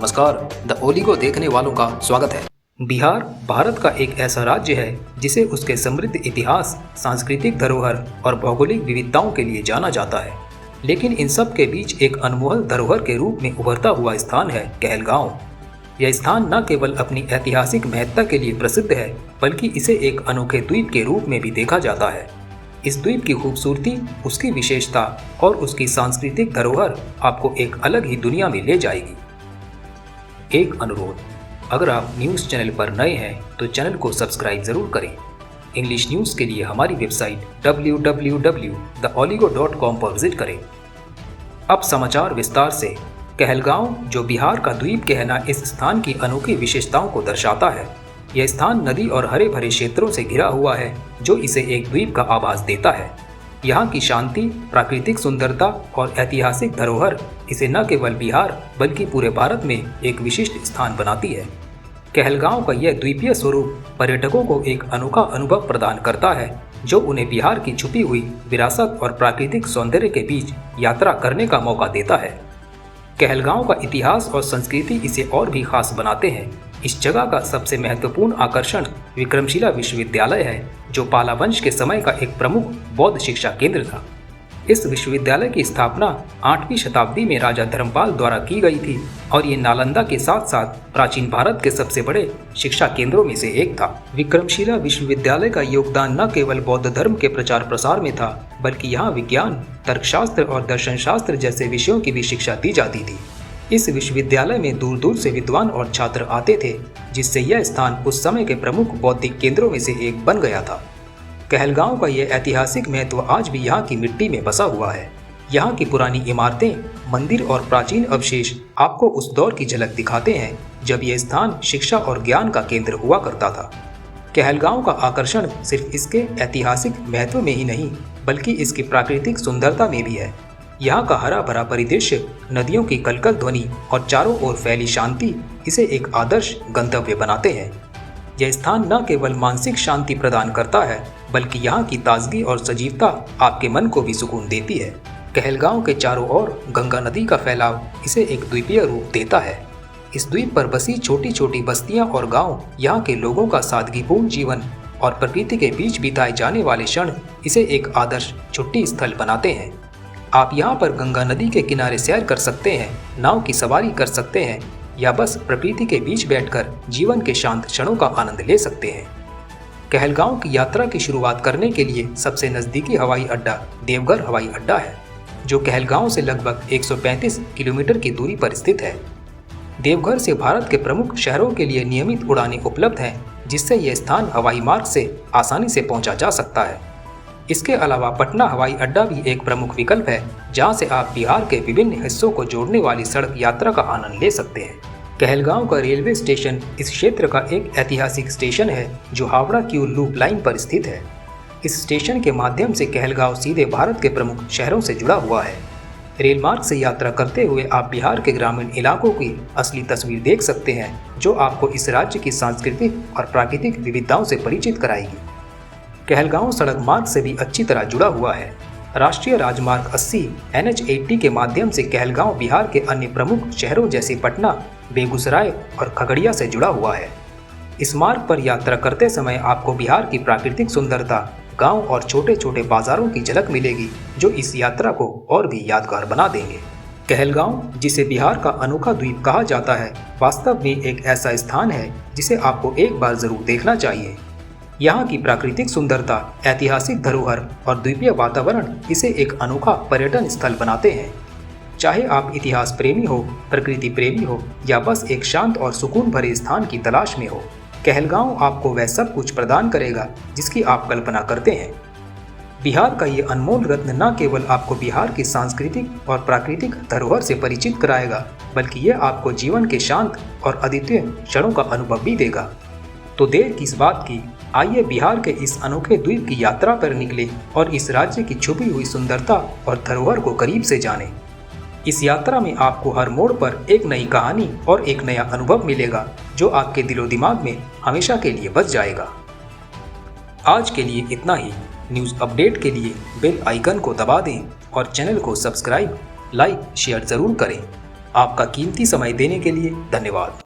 नमस्कार, the oligo देखने वालों का स्वागत है। बिहार भारत का एक ऐसा राज्य है जिसे उसके समृद्ध इतिहास, सांस्कृतिक धरोहर और भौगोलिक विविधताओं के लिए जाना जाता है। लेकिन इन सब के बीच एक अनमोल धरोहर के रूप में उभरता हुआ स्थान है कहलगांव। यह स्थान न केवल अपनी ऐतिहासिक महत्ता के लिए प्रसिद्ध है, बल्कि इसे एक अनोखे द्वीप के रूप में भी देखा जाता है। इस द्वीप की खूबसूरती, उसकी विशेषता और उसकी सांस्कृतिक धरोहर आपको एक अलग ही दुनिया में ले जाएगी। एक अनुरोध, अगर आप न्यूज़ चैनल पर नए हैं तो चैनल को सब्सक्राइब जरूर करें। इंग्लिश न्यूज़ के लिए हमारी वेबसाइट www.theoligo.com पर विजिट करें। अब समाचार विस्तार से। कहलगांव, जो बिहार का द्वीप कहना इस स्थान की अनोखी विशेषताओं को दर्शाता है। यह स्थान नदी और हरे भरे क्षेत्रों से घिरा हुआ है, जो इसे एक द्वीप का आभास देता है। यहाँ की शांति, प्राकृतिक सुंदरता और ऐतिहासिक धरोहर इसे न केवल बिहार बल्कि पूरे भारत में एक विशिष्ट स्थान बनाती है। कहलगांव का यह द्वीपीय स्वरूप पर्यटकों को एक अनोखा अनुभव प्रदान करता है, जो उन्हें बिहार की छुपी हुई विरासत और प्राकृतिक सौंदर्य के बीच यात्रा करने का मौका देता है। कहलगांव का इतिहास और संस्कृति इसे और भी खास बनाते हैं। इस जगह का सबसे महत्वपूर्ण आकर्षण विक्रमशिला विश्वविद्यालय है, जो पाला वंश के समय का एक प्रमुख बौद्ध शिक्षा केंद्र था। इस विश्वविद्यालय की स्थापना 8वीं शताब्दी में राजा धर्मपाल द्वारा की गई थी और ये नालंदा के साथ साथ प्राचीन भारत के सबसे बड़े शिक्षा केंद्रों में से एक था। विक्रमशिला विश्वविद्यालय का योगदान न केवल बौद्ध धर्म के प्रचार प्रसार में था, बल्कि यहाँ विज्ञान, तर्कशास्त्र और दर्शन शास्त्र जैसे विषयों की भी शिक्षा दी जाती थी। इस विश्वविद्यालय में दूर दूर से विद्वान और छात्र आते थे, जिससे यह स्थान उस समय के प्रमुख बौद्धिक केंद्रों में से एक बन गया था। कहलगांव का यह ऐतिहासिक महत्व आज भी यहाँ की मिट्टी में बसा हुआ है। यहाँ की पुरानी इमारतें, मंदिर और प्राचीन अवशेष आपको उस दौर की झलक दिखाते हैं जब यह स्थान शिक्षा और ज्ञान का केंद्र हुआ करता था। कहलगांव का आकर्षण सिर्फ इसके ऐतिहासिक महत्व में ही नहीं, बल्कि इसकी प्राकृतिक सुंदरता में भी है। यहाँ का हरा भरा परिदृश्य, नदियों की कलकल ध्वनि और चारों ओर फैली शांति इसे एक आदर्श गंतव्य बनाते हैं। यह स्थान न केवल मानसिक शांति प्रदान करता है, बल्कि यहाँ की ताजगी और सजीवता आपके मन को भी सुकून देती है। कहलगांव के चारों ओर गंगा नदी का फैलाव इसे एक द्वीपीय रूप देता है। इस द्वीप पर बसी छोटी छोटी बस्तियां और गांव, यहाँ के लोगों का सादगीपूर्ण जीवन और प्रकृति के बीच बिताए जाने वाले क्षण इसे एक आदर्श छुट्टी स्थल बनाते हैं। आप यहाँ पर गंगा नदी के किनारे सैर कर सकते हैं, नाव की सवारी कर सकते हैं या बस प्रकृति के बीच बैठकर जीवन के शांत क्षणों का आनंद ले सकते हैं। कहलगांव की यात्रा की शुरुआत करने के लिए सबसे नज़दीकी हवाई अड्डा देवघर हवाई अड्डा है, जो कहलगांव से लगभग 135 किलोमीटर की दूरी पर स्थित है। देवघर से भारत के प्रमुख शहरों के लिए नियमित उड़ानें उपलब्ध हैं, जिससे यह स्थान हवाई मार्ग से आसानी से पहुंचा जा सकता है। इसके अलावा पटना हवाई अड्डा भी एक प्रमुख विकल्प है, जहां से आप बिहार के विभिन्न हिस्सों को जोड़ने वाली सड़क यात्रा का आनंद ले सकते हैं। कहलगांव का रेलवे स्टेशन इस क्षेत्र का एक ऐतिहासिक स्टेशन है, जो हावड़ा क्यूर लूप लाइन पर स्थित है। इस स्टेशन के माध्यम से कहलगांव सीधे भारत के प्रमुख शहरों से जुड़ा हुआ है। रेल मार्ग से यात्रा करते हुए आप बिहार के ग्रामीण इलाकों की असली तस्वीर देख सकते हैं, जो आपको इस राज्य की सांस्कृतिक और प्राकृतिक विविधताओं से परिचित कराएगी। कहलगांव सड़क मार्ग से भी अच्छी तरह जुड़ा हुआ है। राष्ट्रीय राजमार्ग 80 NH80 के माध्यम से कहलगांव बिहार के अन्य प्रमुख शहरों जैसे पटना, बेगूसराय और खगड़िया से जुड़ा हुआ है। इस मार्ग पर यात्रा करते समय आपको बिहार की प्राकृतिक सुंदरता, गांव और छोटे छोटे बाजारों की झलक मिलेगी, जो इस यात्रा को और भी यादगार बना देंगे। कहलगांव, जिसे बिहार का अनोखा द्वीप कहा जाता है, वास्तव में एक ऐसा स्थान है जिसे आपको एक बार जरूर देखना चाहिए। यहाँ की प्राकृतिक सुंदरता, ऐतिहासिक धरोहर और द्वीपीय वातावरण इसे एक अनोखा पर्यटन स्थल बनाते हैं। चाहे आप इतिहास प्रेमी हो, प्रकृति प्रेमी हो या बस एक शांत और सुकून भरे स्थान की तलाश में हो, कहलगांव आपको वह सब कुछ प्रदान करेगा जिसकी आप कल्पना करते हैं। बिहार का ये अनमोल रत्न न केवल आपको बिहार की सांस्कृतिक और प्राकृतिक धरोहर से परिचित कराएगा, बल्कि यह आपको जीवन के शांत और अद्वितीय क्षणों का अनुभव भी देगा। तो देर किस बात की, आइए बिहार के इस अनोखे द्वीप की यात्रा पर निकले और इस राज्य की छुपी हुई सुंदरता और धरोहर को करीब से जानें। इस यात्रा में आपको हर मोड़ पर एक नई कहानी और एक नया अनुभव मिलेगा, जो आपके दिलो दिमाग में हमेशा के लिए बस जाएगा। आज के लिए इतना ही। न्यूज़ अपडेट के लिए बेल आइकन को दबा दें और चैनल को सब्सक्राइब, लाइक, शेयर ज़रूर करें। आपका कीमती समय देने के लिए धन्यवाद।